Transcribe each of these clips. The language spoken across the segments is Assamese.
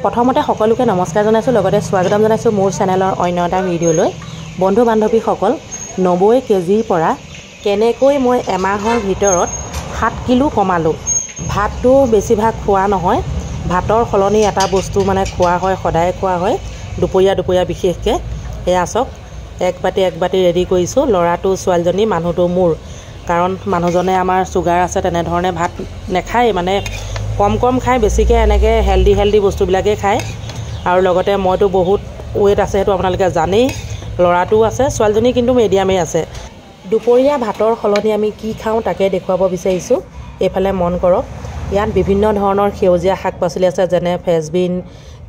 প্ৰথমতে সকলোকে নমস্কাৰ জনাইছোঁ, লগতে স্বাগতম জনাইছোঁ মোৰ চেনেলৰ অন্য এটা ভিডিঅ'লৈ। বন্ধু বান্ধৱীসকল, 90 কেজিৰ পৰা কেনেকৈ মই এমাহৰ ভিতৰত 7 কিলো কমালোঁ। ভাতটো বেছিভাগ খোৱা নহয়, ভাতৰ সলনি এটা বস্তু মানে খোৱা হয়, সদায় খোৱা হয়, দুপৰীয়া বিশেষকৈ। এয়া চাওক, এক বাতি ৰেডি কৰিছোঁ। ল'ৰাটো, ছোৱালীজনী, মানুহটো মোৰ। কাৰণ মানুহজনে আমাৰ চুগাৰ আছে, তেনেধৰণে ভাত নেখায়, মানে কম খায়, বেছিকৈ এনেকৈ হেল্ডি বস্তুবিলাকেই খায়। আৰু লগতে মইতো বহুত ৱেইট আছে, সেইটো আপোনালোকে জানেই। ল'ৰাটোও আছে, ছোৱালীজনী কিন্তু মিডিয়ামেই আছে। দুপৰীয়া ভাতৰ সলনি আমি কি খাওঁ তাকে দেখুৱাব বিচাৰিছোঁ। এইফালে মন কৰক, ইয়াত বিভিন্ন ধৰণৰ সেউজীয়া শাক পাচলি আছে, যেনে ফ্ৰেঞ্চবিন,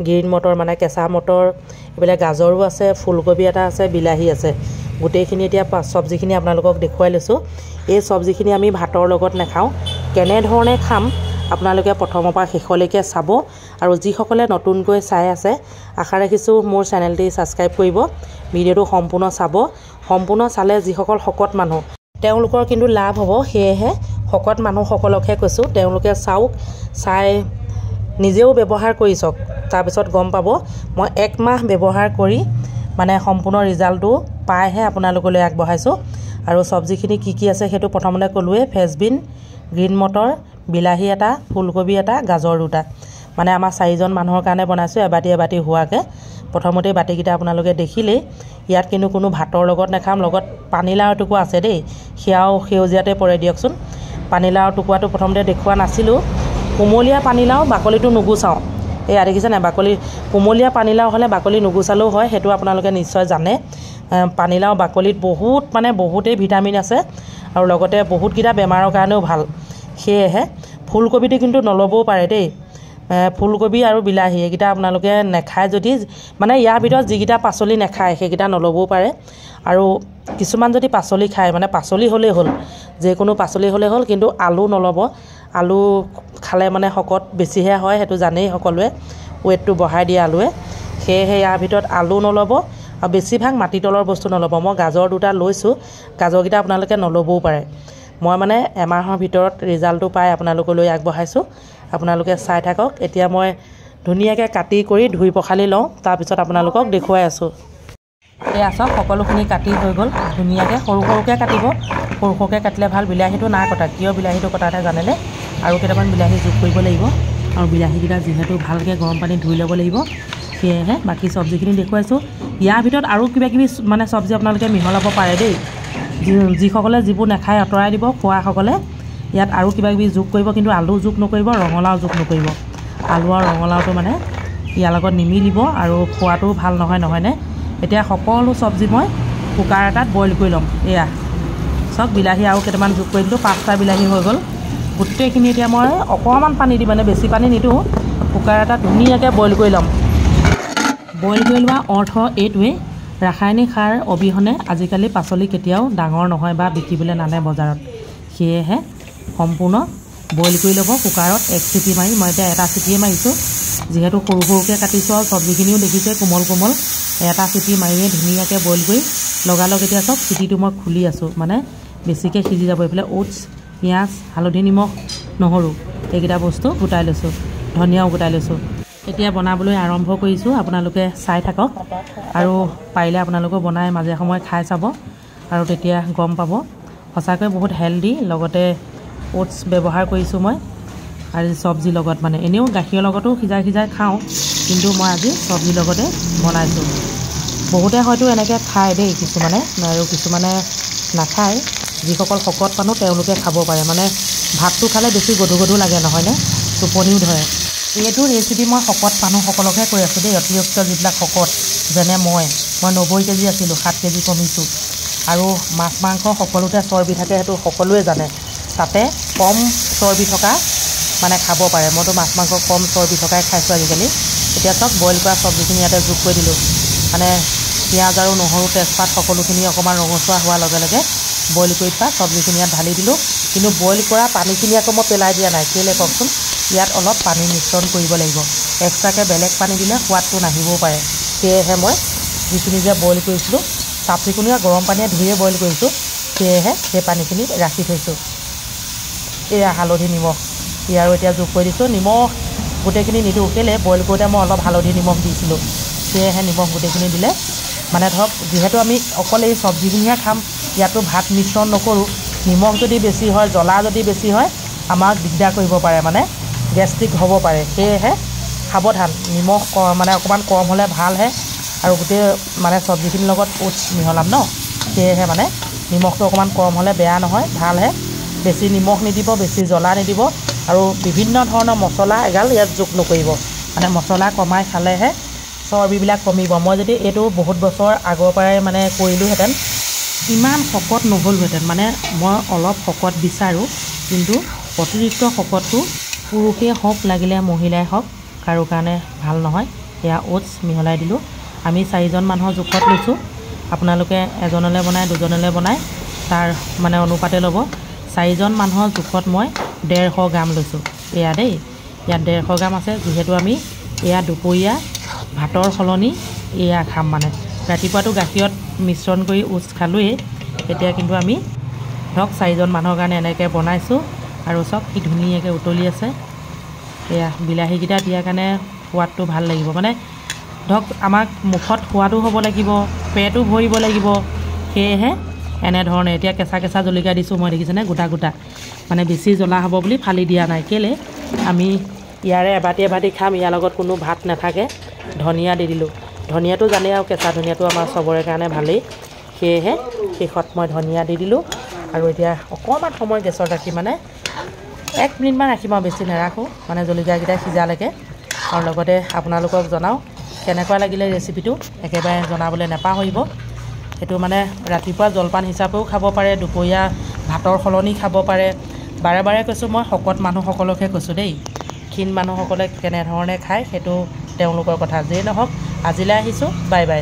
গ্ৰীণ মটৰ মানে কেঁচা মটৰ, এইবিলাক গাজৰো আছে, ফুলকবি এটা আছে, বিলাহী আছে। গোটেইখিনি এতিয়া চব্জিখিনি আপোনালোকক দেখুৱাই লৈছোঁ। এই চব্জিখিনি আমি ভাতৰ লগত নাখাওঁ। কেনেধৰণে খাম আপোনালোকে প্ৰথমৰ পৰা শেষলৈকে চাব। আৰু যিসকলে নতুনকৈ চাই আছে, আশা ৰাখিছোঁ মোৰ চেনেলটি ছাবস্ক্ৰাইব কৰিব, ভিডিঅ'টো সম্পূৰ্ণ চাব। সম্পূৰ্ণ চালে যিসকল শকত মানুহ তেওঁলোকৰ কিন্তু লাভ হ'ব। সেয়েহে শকত মানুহসকলকহে কৈছোঁ, তেওঁলোকে চাওক, চাই নিজেও ব্যৱহাৰ কৰি চাওক, তাৰপিছত গম পাব। মই 1 মাহ ব্যৱহাৰ কৰি মানে সম্পূৰ্ণ ৰিজাল্টটো পাইহে আপোনালোকলৈ আগবঢ়াইছোঁ। আৰু চব্জিখিনি কি আছে সেইটো প্ৰথমতে ক'লোৱে, ফ্ৰেঞ্চবিন, গ্ৰীণ মটৰ, বিলাহী এটা, ফুলকবি এটা, গাজৰ 2টা। মানে আমাৰ 4জন মানুহৰ কাৰণে বনাইছোঁ, এবাটি হোৱাকৈ। প্ৰথমতেই বাতিকেইটা আপোনালোকে দেখিলেই। ইয়াত কিন্তু কোনো ভাতৰ লগত নাখাম। লগত পানীলাও টুকুৰা আছে দেই, সেয়াও সেউজীয়াতে পৰে দিয়কচোন। পানীলাও টুকুৰাটো প্ৰথমতে দেখুওৱা নাছিলোঁ। কুমলীয়া পানীলাও বাকলিটো নুগুচাওঁ। এয়া দেখিছে নাই, কুমলীয়া পানীলাও হ'লে বাকলি নুগুচালেও হয়, সেইটো আপোনালোকে নিশ্চয় জানে। পানীলাও বাকলিত বহুতেই ভিটামিন আছে, আৰু লগতে বহুতকেইটা বেমাৰৰ কাৰণেও ভাল। সেয়েহে ফুলকবিটো কিন্তু নল'বও পাৰে দেই। ফুলকবি আৰু বিলাহী এইকেইটা আপোনালোকে নেখায় যদি, মানে ইয়াৰ ভিতৰত যিকেইটা পাচলি নেখায় সেইকেইটা নল'বও পাৰে। আৰু কিছুমান যদি পাচলি খায়, মানে পাচলি হ'লেই হ'ল, যিকোনো পাচলি হ'লেই হ'ল, কিন্তু আলু নল'ব। আলু খালে মানে শকত বেছিহে হয়, সেইটো জানেই সকলোৱে, ৱেইটটো বঢ়াই দিয়ে আলুৱে। সেয়েহে ইয়াৰ ভিতৰত আলু নল'ব, আৰু বেছিভাগ মাটিতলৰ বস্তু নল'ব। মই গাজৰ 2টা লৈছোঁ, গাজৰকেইটা আপোনালোকে নল'বও পাৰে। মই মানে এমাহৰ ভিতৰত ৰিজাল্টটো পাই আপোনালোকলৈ আগবঢ়াইছোঁ। আপোনালোকে চাই থাকক। এতিয়া মই ধুনীয়াকৈ কাটি কৰি ধুই পখালি লওঁ, তাৰপিছত আপোনালোকক দেখুৱাই আছোঁ। এয়া চাওক, সকলোখিনি কাটি হৈ গ'ল। ধুনীয়াকৈ সৰুকৈ কাটিব, সৰুকৈ কাটিলে ভাল। বিলাহীটো নাই কটা, কিয় বিলাহীটো কটাহে জানেনে? আৰু কেইটামান বিলাহী যোগ কৰিব লাগিব। আৰু বিলাহীকেইটা যিহেতু ভালকৈ গৰম পানীত ধুই ল'ব লাগিব, সেয়েহে বাকী চব্জিখিনি দেখুৱাইছোঁ। ইয়াৰ ভিতৰত আৰু কিবাকিবি মানে চব্জি আপোনালোকে মিহলাব পাৰে দেই। যিসকলে যিবোৰ নাখায় আঁতৰাই দিব, খোৱাসকলে ইয়াত আৰু কিবাকিবি যোগ কৰিব, কিন্তু আলু যোগ নকৰিব, ৰঙালাও যোগ নকৰিব। আলু আৰু ৰঙালাওটো মানে ইয়াৰ লগত নিমিলিব, আৰু খোৱাটোও ভাল নহয়নে? এতিয়া সকলো চব্জি মই কুকাৰ এটাত বইল কৰি ল'ম। এয়া চাওক, বিলাহী আৰু কেইটামান যোগ কৰি দিলোঁ, 5টা বিলাহী হৈ গ'ল। গোটেইখিনি এতিয়া মই অকণমান পানী দি, মানে বেছি পানী নিদিওঁ, কুকাৰ এটাত ধুনীয়াকৈ বইল কৰি ল'ম। বইল কৰি লোৱা অৰ্থ এইটোৱেই, ৰাসায়নিক সাৰ অবিহনে আজিকালি পাচলি কেতিয়াও ডাঙৰ নহয় বা বিকিবলৈ নানে বজাৰত। সেয়েহে সম্পূৰ্ণ বইল কৰি ল'ব কুকাৰত। 1 চিটি মাৰি, মই এতিয়া এটা চিটিয়ে মাৰিছোঁ, যিহেতু সৰুকৈ কাটিছোঁ আৰু চব্জিখিনিও দেখিছে কোমল। এটা চিটি মাৰিয়ে ধুনীয়াকৈ বইল কৰি লগালগ এতিয়া চব চিটিটো মই খুলি আছোঁ, মানে বেছিকৈ সিজি যাব। এইফালে ওটছ, পিঁয়াজ, হালধি, নিমখ, নহৰু এইকেইটা বস্তু গোটাই লৈছোঁ, ধনিয়াও গোটাই লৈছোঁ। এতিয়া বনাবলৈ আৰম্ভ কৰিছোঁ, আপোনালোকে চাই থাকক। আৰু পাৰিলে আপোনালোকেও বনাই মাজে সময়ে খাই চাব, আৰু তেতিয়া গম পাব। সঁচাকৈ বহুত হেল্ডি। লগতে ওটছ ব্যৱহাৰ কৰিছোঁ মই, আৰু চব্জিৰ লগত, মানে এনেও গাখীৰৰ লগতো সিজাই খাওঁ, কিন্তু মই আজি চব্জিৰ লগতে বনাইছোঁ। বহুতে হয়তো এনেকৈ খায় দেই, কিছুমানে, আৰু কিছুমানে নাখায়। যিসকল শকত মানুহ তেওঁলোকে খাব পাৰে, মানে ভাতটো খালে বেছি গধুৰ লাগে নহয়নে, টোপনিও ধৰে। এইটো ৰেচিপি মই শকত মানুহসকলকহে কৈ আছোঁ দেই, অতিৰিক্ত যিবিলাক শকত, যেনে মই 90 কেজি আছিলোঁ, 7 কেজি কমিছোঁ। আৰু মাছ মাংস সকলোতে চৰ্বি থাকে, সেইটো সকলোৱে জানে। তাতে কম চৰ্বি থকা মানে খাব পাৰে। মইতো মাছ মাংস কম চৰ্বি থকাই খাইছোঁ আজিকালি। এতিয়া চাওক, বইল কৰা চব্জিখিনি ইয়াতে যোগ কৰি দিলোঁ, মানে পিঁয়াজ আৰু নহৰু, তেজপাত সকলোখিনি অকণমান ৰঙচুৱা হোৱাৰ লগে লগে বইল কৰি থোৱা চব্জিখিনি ইয়াত ঢালি দিলোঁ। কিন্তু বইল কৰা পানীখিনি আকৌ মই পেলাই দিয়া নাই, কেলৈ কওকচোন। ইয়াত অলপ পানী মিশ্ৰণ কৰিব লাগিব। এক্সট্ৰাকৈ বেলেগ পানী দিলে সোৱাদটো নাহিবও পাৰে। সেয়েহে মই যিখিনি যে বইল কৰিছিলোঁ, চাফ চিকুণীয়া গৰম পানীয়ে ধুয়ে বইল কৰিছোঁ, সেয়েহে সেই পানীখিনি ৰাখি থৈছোঁ। এয়া হালধি, নিমখ ইয়াৰো এতিয়া যোগ কৰি দিছোঁ। নিমখ গোটেইখিনি নিদিওঁ কেলে বইল কৰোঁতে মই অলপ হালধি নিমখ দিছিলোঁ সেয়েহে নিমখ গোটেইখিনি দিলে মানে ধৰক যিহেতু আমি অকল এই চব্জিখিনিহে খাম ইয়াতো ভাত মিশ্ৰণ নকৰোঁ নিমখ যদি বেছি হয় জ্বলা যদি বেছি হয় আমাক দিগদাৰ কৰিব পাৰে মানে গেষ্ট্ৰিক হ'ব পাৰে সেয়েহে সাৱধান নিমখ মানে অকণমান কম হ'লে ভালহে আৰু গোটেই মানে চব্জিখিনিৰ লগত ওটছ মিহলাম ন সেয়েহে মানে নিমখটো অকণমান কম হ'লে বেয়া নহয় ভালহে বেছি নিমখ নিদিব বেছি জ্বলা নিদিব আৰু বিভিন্ন ধৰণৰ মছলা এগাল ইয়াত যোগ নকৰিব মানে মছলা কমাই খালেহে চৰ্বিবিলাক কমিব মই যদি এইটো বহুত বছৰ আগৰ পৰাই মানে কৰিলোহেঁতেন ইমান শকত নহ'লহেঁতেন মানে মই অলপ শকত বিচাৰোঁ কিন্তু অতিৰিক্ত শকতটো পুৰুষেই হওক লাগিলে মহিলাই হওক কাৰো কাৰণে ভাল নহয় এয়া ওটছ মিহলাই দিলোঁ আমি 4জন মানুহৰ জোখত লৈছোঁ আপোনালোকে এজনলৈ বনাই দুজনলৈ বনাই তাৰ মানে অনুপাতে ল'ব 4জন মানুহৰ জোখত মই 150 গ্ৰাম লৈছোঁ এয়া দেই ইয়াত 150 গ্ৰাম আছে যিহেতু আমি এয়া দুপৰীয়া ভাতৰ সলনি এয়া খাম মানে ৰাতিপুৱাটো গাখীৰত মিশ্ৰণ কৰি ওটছ খালোৱেই এতিয়া কিন্তু আমি ধৰক 4জন মানুহৰ কাৰণে এনেকৈ বনাইছোঁ আৰু চব কি ধুনীয়াকৈ উতলি আছে এয়া বিলাহীকেইটা দিয়াৰ কাৰণে সোৱাদটো ভাল লাগিব মানে ধৰক আমাক মুখত সোৱাদো হ'ব লাগিব পেটো ভৰিব লাগিব সেয়েহে এনেধৰণে এতিয়া কেঁচা কেঁচা জলকীয়া দিছোঁ মই দেখিছেনে গোটা গোটা মানে বেছি জ্বলা হ'ব বুলি ফালি দিয়া নাই কেলে আমি ইয়াৰে এবাটি খাম ইয়াৰ লগত কোনো ভাত নাথাকে ধনিয়া দি দিলোঁ ধনিয়াটো জানেই আৰু কেঁচা ধনিয়াটো আমাৰ চবৰে কাৰণে ভালেই সেয়েহে শেষত মই ধনিয়া দি দিলোঁ আৰু এতিয়া অকণমান সময় গেছত ৰাখি মানে 1 মিনিটমান ৰাখিম আৰু বেছি নাৰাখোঁ মানে জলকীয়াকেইটা সিজালৈকে আৰু লগতে আপোনালোকক জনাওঁ কেনেকুৱা লাগিলে ৰেচিপিটো একেবাৰে জনাবলৈ নাপাহৰিব সেইটো মানে ৰাতিপুৱা জলপান হিচাপেও খাব পাৰে দুপৰীয়া ভাতৰ সলনি খাব পাৰে বাৰে বাৰে কৈছোঁ মই শকত মানুহসকলকহে কৈছোঁ দেই ক্ষীণ মানুহসকলে কেনেধৰণে খায় সেইটো তেওঁলোকৰ কথা যেই নহওক আজিলৈ আহিছোঁ বাই বাই